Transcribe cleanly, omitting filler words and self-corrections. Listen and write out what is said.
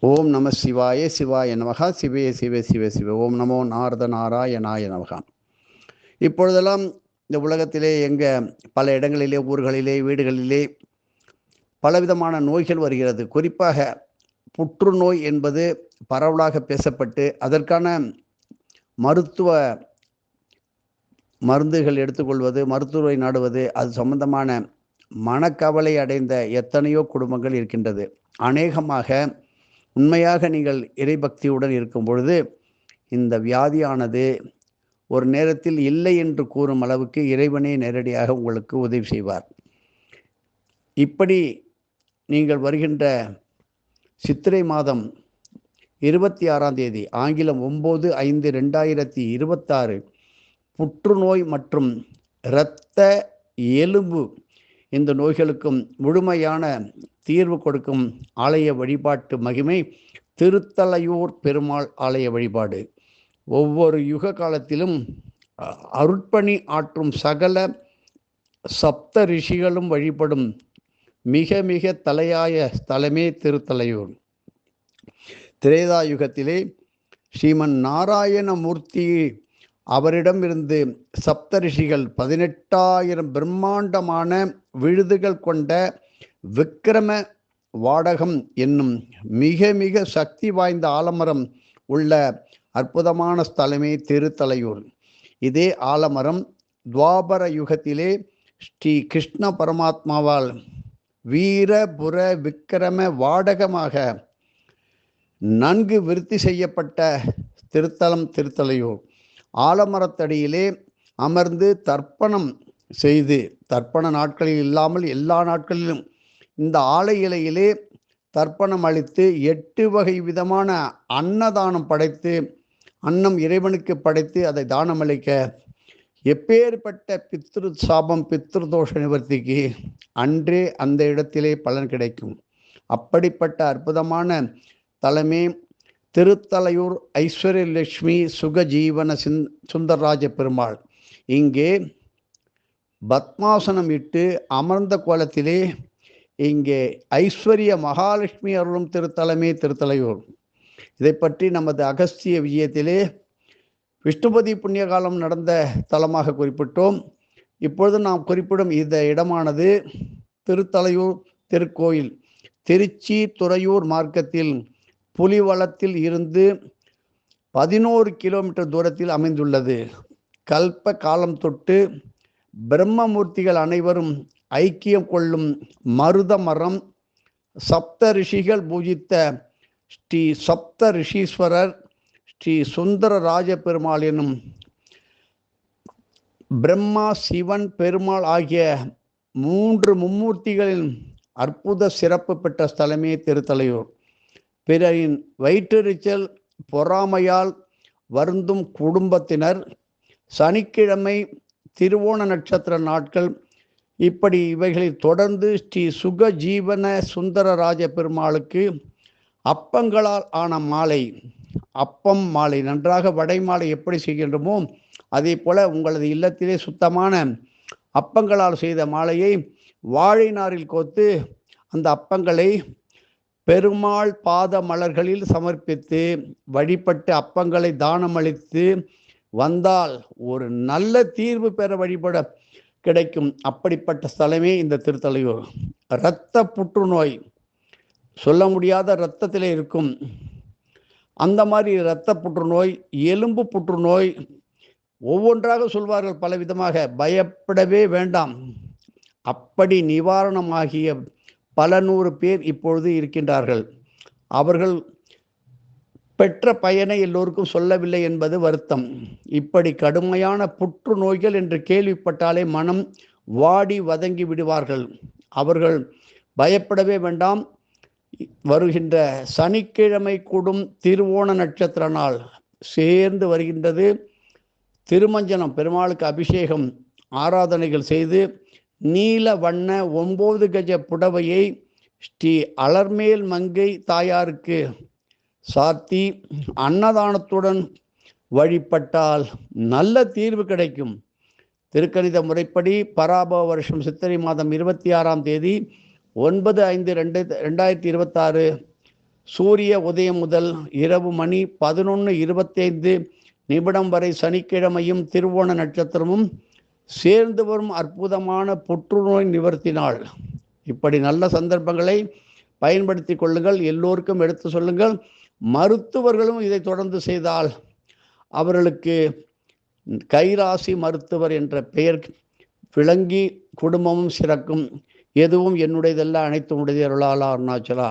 ஓம் நம சிவாய சிவாய நமகா சிவே சிவே சிவே சிவ ஓம் நமோ நாரத நாராயணாய நமகா. இப்பொழுதெல்லாம் இந்த உலகத்திலே பல இடங்களிலே, ஊர்களிலே, வீடுகளிலே பலவிதமான நோய்கள் வருகிறது. குறிப்பாக புற்றுநோய் என்பது பரவலாக பேசப்பட்டு அதற்கான மருத்துவ மருந்துகள் எடுத்துக்கொள்வது, மருத்துவரை நாடுவது, அது சம்பந்தமான மனக்கவலை அடைந்த எத்தனையோ குடும்பங்கள் இருக்கின்றது. அநேகமாக உண்மையாக நீங்கள் இறைபக்தியுடன் இருக்கும் பொழுது இந்த வியாதியானது ஒரு நேரத்தில் இல்லை என்று கூறும் அளவுக்கு இறைவனே நேரடியாக உங்களுக்கு உதவி செய்வார். இப்படி நீங்கள் வருகின்ற சித்திரை மாதம் 26ஆம் தேதி, ஆங்கிலம் 9/5/2026 புற்றுநோய் மற்றும் இரத்த எலும்பு இந்த நோய்களுக்கும் முழுமையான தீர்வு கொடுக்கும் ஆலய வழிபாட்டு மகிமை திருத்தலையூர் பெருமாள் ஆலய வழிபாடு. ஒவ்வொரு யுக காலத்திலும் அருட்பணி ஆற்றும் சகல சப்த ரிஷிகளும் வழிபடும் மிக மிக தலையாய ஸ்தலமே திருத்தலையூர். திரேதா யுகத்திலே ஸ்ரீமன் நாராயணமூர்த்தி அவரிடமிருந்து சப்த ரிஷிகள் 18,000 பிரம்மாண்டமான விழுதுகள் கொண்ட விக்கிரம வாடகம் என்னும் மிக மிக சக்தி வாய்ந்த ஆலமரம் உள்ள அற்புதமான ஸ்தலமே திருத்தலையூர். இதே ஆலமரம் துவாபர யுகத்திலே ஸ்ரீ கிருஷ்ண பரமாத்மாவால் வீரபுர விக்கிரம வாடகமாக நன்கு விருத்தி செய்யப்பட்ட திருத்தலம் திருத்தலையூர். ஆலமரத்தடியிலே அமர்ந்து தர்ப்பணம் செய்து, தர்ப்பண நாட்களில் இல்லாமல் எல்லா நாட்களிலும் இந்த ஆலை இலையிலே தர்ப்பணம் அளித்து 8 வகை விதமான அன்னதானம் படைத்து, அன்னம் இறைவனுக்கு படைத்து அதை தானம் அளிக்க எப்பேற்பட்ட பித்ரு சாபம், பித்ரு தோஷ நிவர்த்திக்கு அன்றே அந்த இடத்திலே பலன் கிடைக்கும். அப்படிப்பட்ட அற்புதமான தலமே திருத்தலையூர் ஐஸ்வர்யலட்சுமி சுகஜீவன சுந்தரராஜ பெருமாள். இங்கே பத்மாசனம் இட்டு அமர்ந்த கோலத்திலே இங்கே ஐஸ்வர்ய மகாலட்சுமி அருளும் திருத்தலமே திருத்தலையூர். இதை பற்றி நமது அகஸ்திய விஜயத்திலே விஷ்ணுபதி புண்ணிய காலம் நடந்த தலமாக குறிப்பிட்டோம். இப்பொழுது நாம் குறிப்பிடும் இந்த இடமானது திருத்தலையூர் திருக்கோயில் திருச்சி துறையூர் மார்க்கத்தில் புலிவளத்தில் இருந்து 11 கிலோமீட்டர் தூரத்தில் அமைந்துள்ளது. கல்ப காலம் தொட்டு பிரம்மமூர்த்திகள் அனைவரும் ஐக்கியம் கொள்ளும் மருத மரம், சப்த ரிஷிகள் பூஜித்த ஸ்ரீ சப்த ரிஷீஸ்வரர் ஸ்ரீ சுந்தர ராஜ பெருமாள் எனும் பிரம்மா சிவன் பெருமாள் ஆகிய 3 மும்மூர்த்திகளின் அற்புத சிறப்பு பெற்ற ஸ்தலமே திருத்தலையூர். பிறரின் வயிற்றெரிச்சல் பொறாமையால் வருந்தும் குடும்பத்தினர் சனிக்கிழமை, திருவோண நட்சத்திர நாட்கள், இப்படி இவைகளில் தொடர்ந்து ஸ்ரீ சுகஜீவன சுந்தரராஜ பெருமாளுக்கு அப்பங்களால் ஆன மாலை, அப்பம் மாலை, நன்றாக வடை மாலை எப்படி செய்கின்றோமோ அதே போல உங்களது இல்லத்திலே சுத்தமான அப்பங்களால் செய்த மாலையை வாழை நாரில் கோத்து அந்த அப்பங்களை பெருமாள் பாத மலர்களில் சமர்ப்பித்து வழிபட்டு அப்பங்களை தானம் அளித்து வந்தால் ஒரு நல்ல தீர்வு பெற வழிபட கிடைக்கும். அப்படிப்பட்ட ஸ்தலமே இந்த திருத்தலையூர். இரத்த புற்றுநோய் சொல்ல முடியாத இரத்தத்திலே இருக்கும். அந்த மாதிரி இரத்த புற்றுநோய், எலும்பு புற்றுநோய், ஒவ்வொன்றாக சொல்வார்கள் பல விதமாக. பயப்படவே வேண்டாம். அப்படி நிவாரணமாகிய பல 100 பேர் இப்பொழுது இருக்கின்றார்கள். அவர்கள் பெற்ற பயனை எல்லோருக்கும் சொல்லவில்லை என்பது வருத்தம். இப்படி கடுமையான புற்றுநோய்கள் என்று கேள்விப்பட்டாலே மனம் வாடி வதங்கி விடுவார்கள். அவர்கள் பயப்படவே வேண்டாம். வருகின்ற சனிக்கிழமை கூடும் திருவோண நட்சத்திர நாள் சேர்ந்து வருகின்றது. திருமஞ்சனம், பெருமாளுக்கு அபிஷேகம் ஆராதனைகள் செய்து நீல வண்ண 9 கஜ புடவையை ஸ்ரீ அலர்மேல் மங்கை தாயாருக்கு சாத்தி அன்னதானத்துடன் வழிபட்டால் நல்ல தீர்வு கிடைக்கும். திருக்கணித முறைப்படி பராபவ வருஷம் சித்திரை மாதம் 26ஆம் தேதி 9/5/2026 சூரிய உதயம் முதல் இரவு மணி 11:25 வரை சனிக்கிழமையும் திருவோண நட்சத்திரமும் சேர்ந்து வரும் அற்புதமான புற்றுநோய் நிவர்த்தி நாள். இப்படி நல்ல சந்தர்ப்பங்களை பயன்படுத்தி கொள்ளுங்கள். எல்லோருக்கும் எடுத்து சொல்லுங்கள். மருத்துவர்களும் இதை தொடர்ந்து செய்தால் அவர்களுக்கு கைராசி மருத்துவர் என்ற பெயர் விளங்கி குடும்பமும் சிறக்கும். எதுவும் என்னுடையதல்ல, அனைத்து உடையதருளால் அருணாச்சலா.